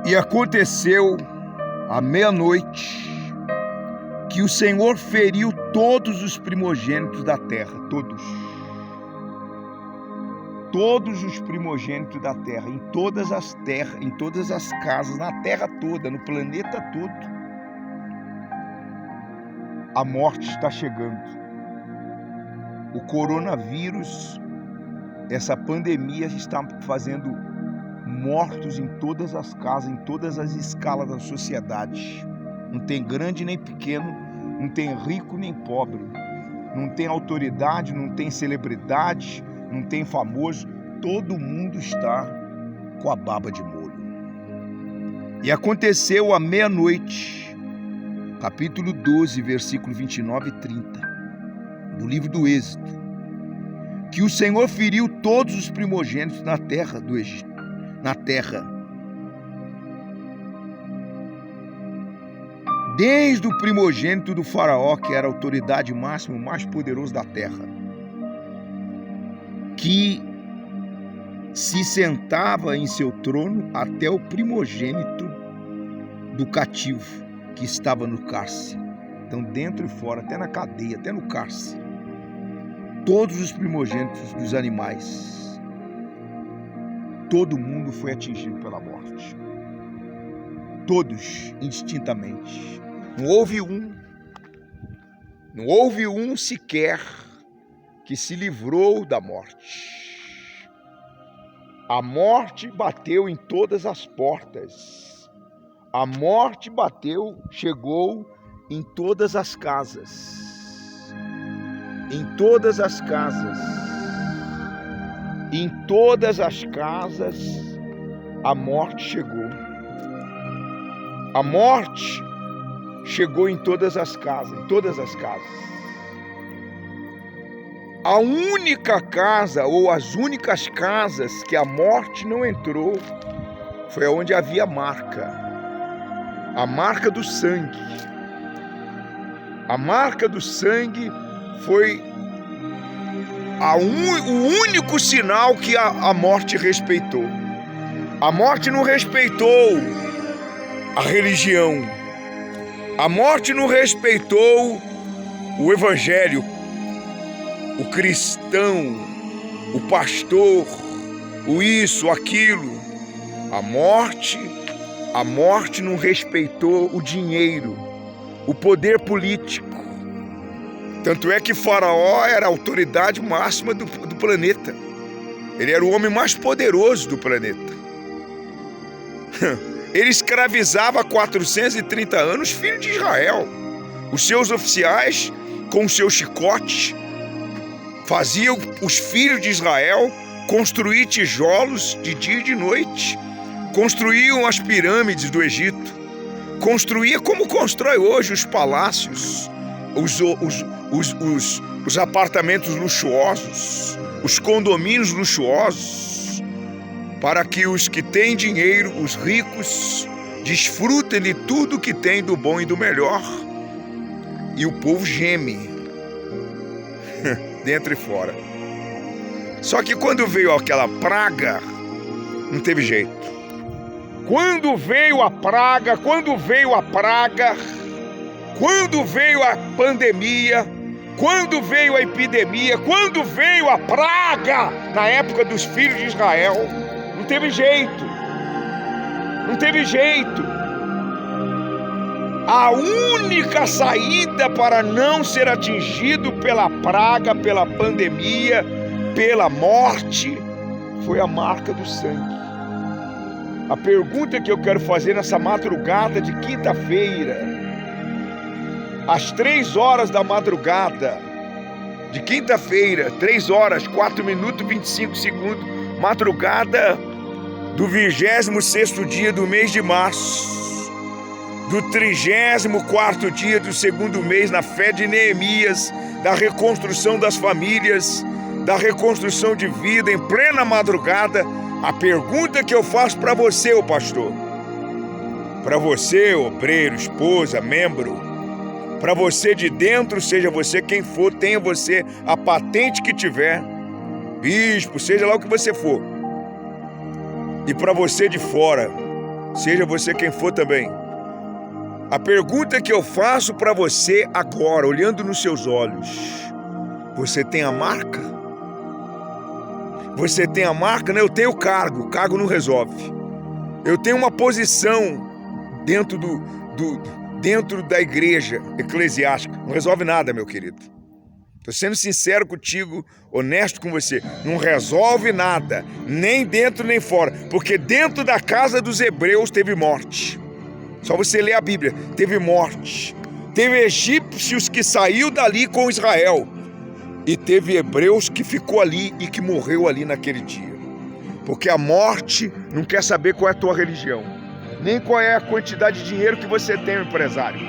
E aconteceu à meia-noite que o Senhor feriu todos os primogênitos da terra, todos os primogênitos da terra, em todas as terras, em todas as casas, na terra toda, no planeta todo. A morte está chegando. O coronavírus, essa pandemia está fazendo mortos em todas as casas, em todas as escalas da sociedade. Não tem grande nem pequeno, não tem rico nem pobre, não tem autoridade, não tem celebridade, não tem famoso. Todo mundo está com a baba de molho. E aconteceu à meia-noite, capítulo 12, versículo 29 e 30, do livro do Êxodo, que o Senhor feriu todos os primogênitos na terra do Egito, na terra, desde o primogênito do faraó, que era a autoridade máxima, o mais poderoso da terra, que se sentava em seu trono, até o primogênito do cativo, que estava no cárcere. Então, dentro e fora, até na cadeia, até no cárcere, todos os primogênitos dos animais, todo mundo foi atingido pela morte. Todos, indistintamente. Não houve um sequer que se livrou da morte. A morte bateu em todas as portas. A morte bateu, chegou em todas as casas. Em todas as casas. Em todas as casas, a morte chegou. A morte chegou em todas as casas, A única casa, ou as únicas casas que a morte não entrou, foi onde havia a marca do sangue. A marca do sangue foi o único sinal que a morte respeitou. A morte não respeitou a religião. A morte não respeitou o evangelho, o cristão, o pastor, o isso, aquilo. A morte não respeitou o dinheiro, o poder político. Tanto é que Faraó era a autoridade máxima do planeta. Ele era o homem mais poderoso do planeta. Ele escravizava há 430 anos filhos de Israel. Os seus oficiais, com os seus chicotes, faziam os filhos de Israel construir tijolos de dia e de noite. Construíam as pirâmides do Egito. Construía como constrói hoje os palácios, os apartamentos luxuosos, os condomínios luxuosos, para que os que têm dinheiro, os ricos, desfrutem de tudo que tem do bom e do melhor. E o povo geme, dentro e fora. Só que quando veio aquela praga, não teve jeito. Quando veio a praga, quando veio a pandemia, quando veio a epidemia, quando veio a praga na época dos filhos de Israel, não teve jeito. A única saída para não ser atingido pela praga, pela pandemia, pela morte, foi a marca do sangue. A pergunta que eu quero fazer nessa madrugada de quinta-feira, às 3 horas da madrugada de quinta-feira, 3 horas, 4 minutos e 25 segundos, madrugada do 26º dia do mês de março, do 34º dia do 2º mês, na fé de Neemias, da reconstrução das famílias, da reconstrução de vida, em plena madrugada. A pergunta que eu faço para você, ô pastor, para você, obreiro, esposa, membro, para você de dentro, seja você quem for, tenha você a patente que tiver, bispo, seja lá o que você for, e para você de fora, seja você quem for também. A pergunta que eu faço para você agora, olhando nos seus olhos: você tem a marca? Você tem a marca? Né? Eu tenho o cargo não resolve. Eu tenho uma posição dentro da igreja eclesiástica, não resolve nada, meu querido. Estou sendo sincero contigo, honesto com você, não resolve nada, nem dentro nem fora, porque dentro da casa dos hebreus teve morte. Só você ler a Bíblia, teve morte. Teve egípcios que saiu dali com Israel, e teve hebreus que ficou ali e que morreu ali naquele dia. Porque a morte não quer saber qual é a tua religião, nem qual é a quantidade de dinheiro que você tem, empresário.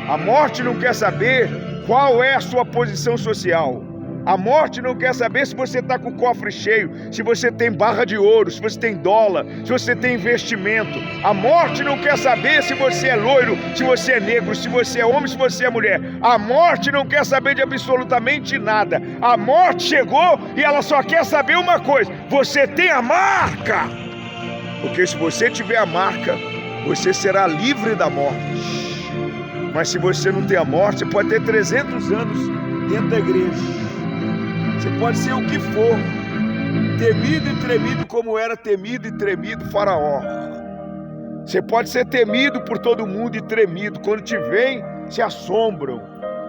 A morte não quer saber qual é a sua posição social. A morte não quer saber se você está com o cofre cheio, se você tem barra de ouro, se você tem dólar, se você tem investimento. A morte não quer saber se você é loiro, se você é negro, se você é homem, se você é mulher. A morte não quer saber de absolutamente nada. A morte chegou e ela só quer saber uma coisa: você tem a marca. Porque se você tiver a marca, você será livre da morte. Mas se você não tem a morte, você pode ter 300 anos dentro da igreja. Você pode ser o que for, temido e tremido como era temido e tremido Faraó. Você pode ser temido por todo mundo e tremido. Quando te veem, se assombram,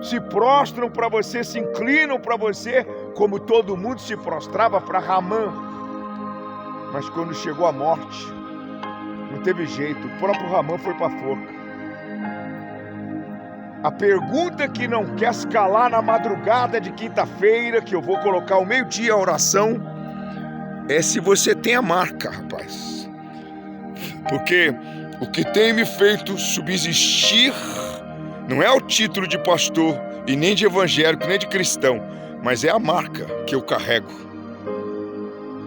se prostram para você, se inclinam para você, como todo mundo se prostrava para Ramã. Mas quando chegou a morte, não teve jeito, o próprio Ramã foi para a forca. A pergunta que não quer se calar na madrugada de quinta-feira, que eu vou colocar ao meio-dia a oração, é se você tem a marca, rapaz. Porque o que tem me feito subsistir não é o título de pastor e nem de evangélico, nem de cristão, mas é a marca que eu carrego,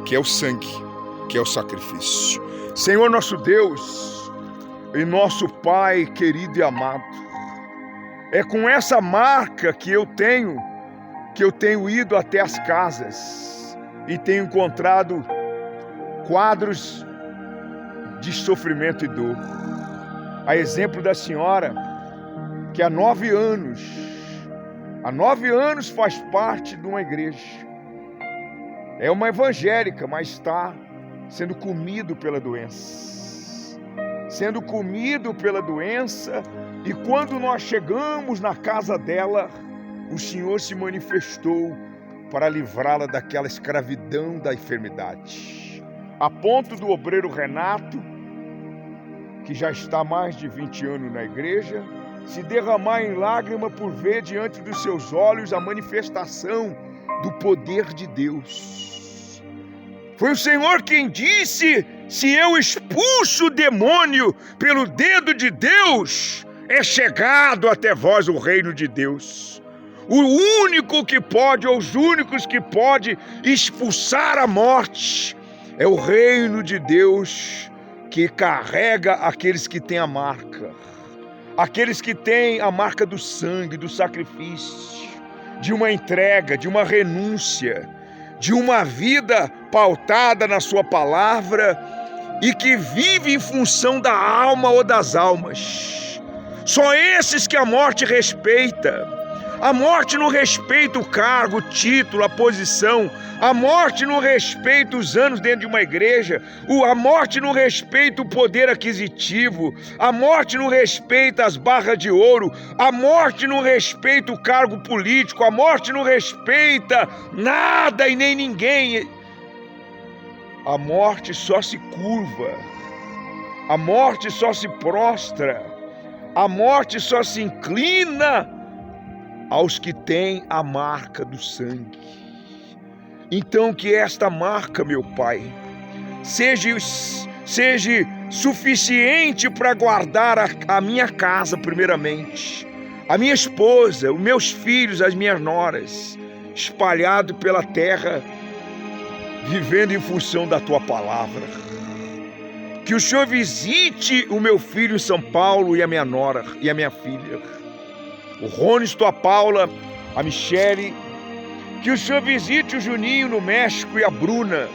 que é o sangue, que é o sacrifício. Senhor nosso Deus e nosso Pai querido e amado, é com essa marca que eu tenho ido até as casas e tenho encontrado quadros de sofrimento e dor. A exemplo da senhora que há 9 anos faz parte de uma igreja. É uma evangélica, mas está sendo comido pela doença. E quando nós chegamos na casa dela, o Senhor se manifestou para livrá-la daquela escravidão da enfermidade. A ponto do obreiro Renato, que já está há mais de 20 anos na igreja, se derramar em lágrima por ver diante dos seus olhos a manifestação do poder de Deus. Foi o Senhor quem disse: se eu expulso o demônio pelo dedo de Deus, é chegado até vós o reino de Deus. O único que pode, ou os únicos que pode expulsar a morte, é o reino de Deus, que carrega aqueles que têm a marca. Aqueles que têm a marca do sangue, do sacrifício, de uma entrega, de uma renúncia, de uma vida pautada na sua palavra e que vive em função da alma ou das almas. Só esses que a morte respeita. A morte não respeita o cargo, o título, a posição. A morte não respeita os anos dentro de uma igreja. A morte não respeita o poder aquisitivo. A morte não respeita as barras de ouro. A morte não respeita o cargo político. A morte não respeita nada e nem ninguém. A morte só se curva. A morte só se prostra. A morte só se inclina aos que têm a marca do sangue. Então que esta marca, meu Pai, seja suficiente para guardar a minha casa primeiramente, a minha esposa, os meus filhos, as minhas noras, espalhado pela terra, vivendo em função da Tua palavra. Que o Senhor visite o meu filho em São Paulo e a minha nora e a minha filha, o Rônisto, a Paula, a Michele. Que o Senhor visite o Juninho no México e a Bruna,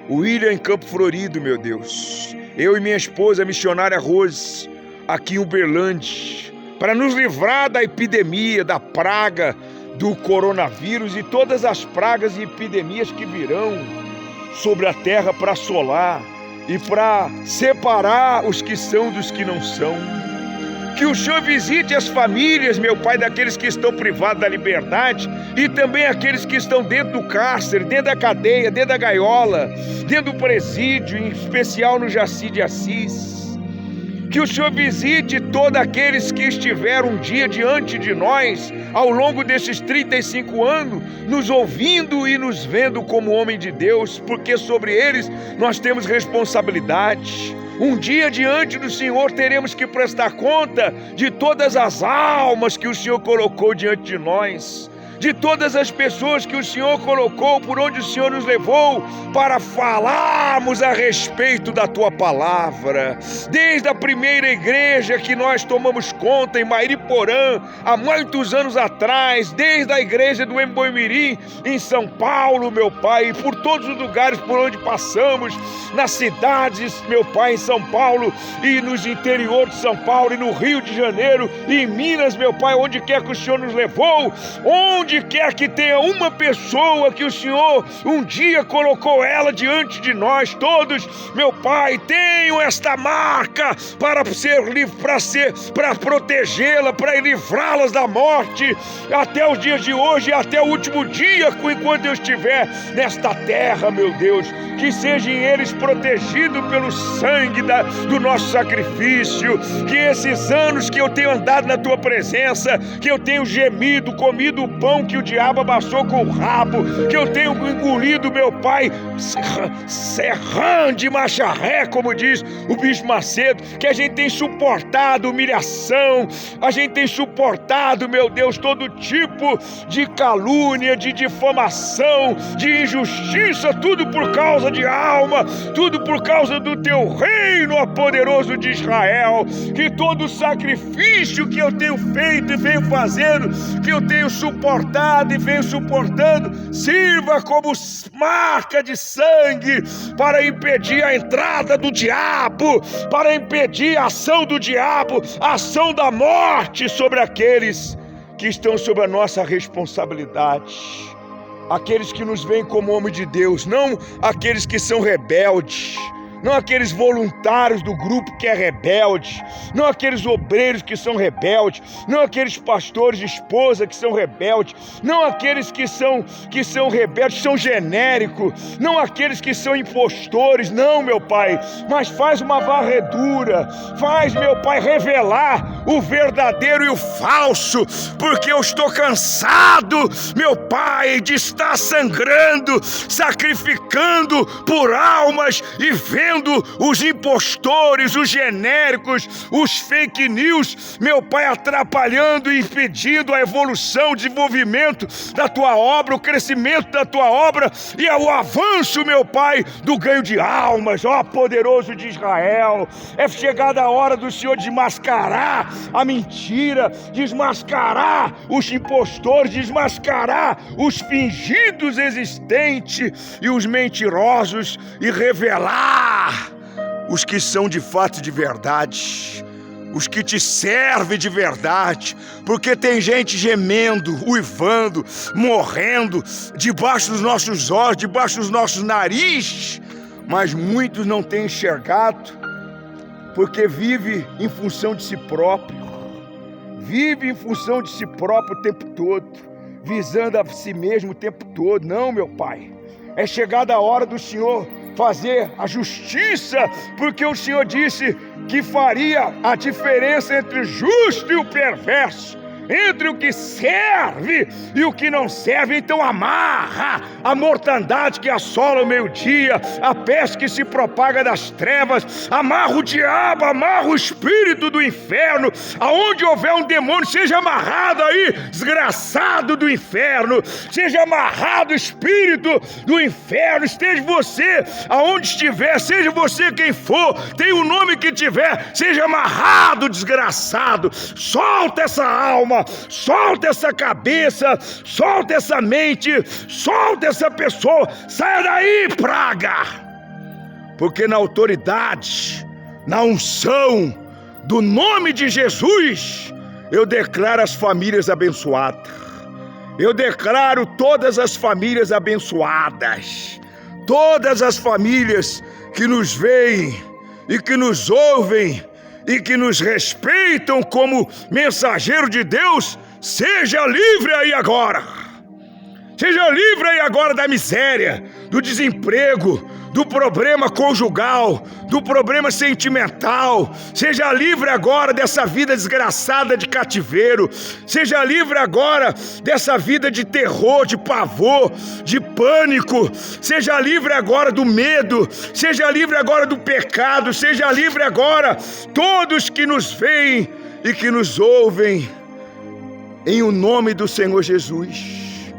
o William em Campo Florido, meu Deus. eu e minha esposa, a missionária Rose, aqui em Uberlândia, para nos livrar da epidemia, da praga do coronavírus e todas as pragas e epidemias que virão sobre a terra para assolar e para separar os que são dos que não são. Que o Senhor visite as famílias, meu Pai, daqueles que estão privados da liberdade e também aqueles que estão dentro do cárcere, dentro da cadeia, dentro da gaiola, dentro do presídio, em especial no Jaci de Assis. Que o Senhor visite todos aqueles que estiveram um dia diante de nós, ao longo desses 35 anos, nos ouvindo e nos vendo como homem de Deus, porque sobre eles nós temos responsabilidade. Um dia diante do Senhor teremos que prestar conta de todas as almas que o Senhor colocou diante de nós, de todas as pessoas que o Senhor colocou, por onde o Senhor nos levou, para falarmos a respeito da Tua Palavra. Desde a primeira igreja que nós tomamos conta em Mairiporã, há muitos anos atrás, desde a igreja do Emboimirim, em São Paulo, meu Pai, e por todos os lugares por onde passamos, nas cidades, meu Pai, em São Paulo, e nos interiores de São Paulo, e no Rio de Janeiro, e em Minas, meu Pai, onde quer que o Senhor nos levou, onde quer que tenha uma pessoa que o Senhor um dia colocou ela diante de nós todos, meu Pai, tenho esta marca para protegê-la, para livrá-las da morte, até os dias de hoje, até o último dia, enquanto eu estiver nesta terra, meu Deus, que sejam eles protegidos pelo sangue do nosso sacrifício, que esses anos que eu tenho andado na Tua presença, que eu tenho gemido, comido o pão que o diabo amassou com o rabo, que eu tenho engolido, meu Pai, serrão de macharré, como diz o Bispo Macedo, que a gente tem suportado humilhação, a gente tem suportado, meu Deus, todo tipo de calúnia, de difamação, de injustiça, tudo por causa de alma, tudo por causa do Teu reino, ó poderoso de Israel. Que todo o sacrifício que eu tenho feito e venho fazendo, que eu tenho suportado e venho suportando, sirva como marca de sangue para impedir a entrada do diabo, para impedir a ação do diabo, a ação da morte sobre aqueles que estão sob a nossa responsabilidade, aqueles que nos veem como homem de Deus, não aqueles que são rebeldes, não aqueles voluntários do grupo que é rebelde, não aqueles obreiros que são rebeldes, não aqueles pastores de esposa que são rebeldes, não aqueles que são rebeldes, são genéricos, não aqueles que são impostores, não, meu Pai, mas faz uma varredura, faz, meu Pai, revelar o verdadeiro e o falso, porque eu estou cansado, meu Pai, de estar sangrando, sacrificando por almas e vendo os impostores, os genéricos, os fake news, meu Pai, atrapalhando e impedindo a evolução, o desenvolvimento da Tua obra, o crescimento da Tua obra e o avanço, meu Pai, do ganho de almas, ó poderoso de Israel. É chegada a hora do Senhor desmascarar a mentira, desmascarar os impostores, desmascarar os fingidos existentes e os mentirosos e revelar os que são de fato e de verdade, os que Te servem de verdade, porque tem gente gemendo, uivando, morrendo debaixo dos nossos olhos, debaixo dos nossos narizes, mas muitos não têm enxergado, porque vive em função de si próprio, vive em função de si próprio o tempo todo, visando a si mesmo o tempo todo. Não, meu Pai, é chegada a hora do Senhor fazer a justiça, porque o Senhor disse que faria a diferença entre o justo e o perverso, entre o que serve e o que não serve. Então amarra a mortandade que assola o meio-dia, a peste que se propaga das trevas, amarra o diabo, amarra o espírito do inferno. Aonde houver um demônio, seja amarrado aí, desgraçado do inferno, seja amarrado o espírito do inferno. Esteja você aonde estiver, seja você quem for, tenha o nome que tiver, seja amarrado, desgraçado. Solta essa alma, solta essa cabeça, solta essa mente, solta essa pessoa. Saia daí, praga, porque na autoridade, na unção do nome de Jesus, eu declaro as famílias abençoadas. Eu declaro todas as famílias abençoadas. Todas as famílias que nos veem e que nos ouvem e que nos respeitam como mensageiro de Deus, seja livre aí agora. Seja livre aí agora da miséria, do desemprego, do problema conjugal, do problema sentimental. Seja livre agora dessa vida desgraçada de cativeiro. Seja livre agora dessa vida de terror, de pavor, de pânico. Seja livre agora do medo. Seja livre agora do pecado. Seja livre agora todos que nos veem e que nos ouvem. Em o nome do Senhor Jesus,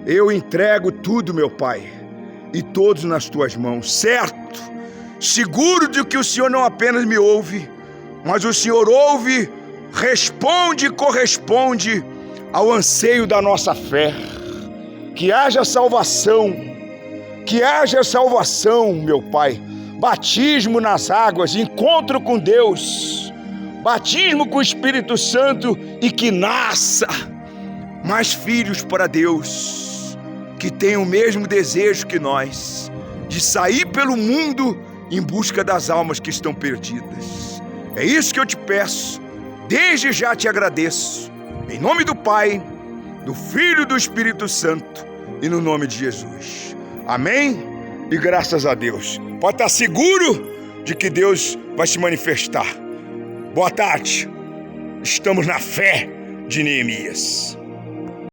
eu entrego tudo, meu Pai, e todos nas tuas mãos, certo? Seguro de que o Senhor não apenas me ouve, mas o Senhor ouve, responde e corresponde ao anseio da nossa fé. Que haja salvação, meu Pai. Batismo nas águas, encontro com Deus, batismo com o Espírito Santo e que nasça mais filhos para Deus, que tenham o mesmo desejo que nós, de sair pelo mundo em busca das almas que estão perdidas. É isso que eu te peço, desde já te agradeço, em nome do Pai, do Filho e do Espírito Santo, e no nome de Jesus. Amém? E graças a Deus. Pode estar seguro de que Deus vai se manifestar. Boa tarde. Estamos na fé de Neemias.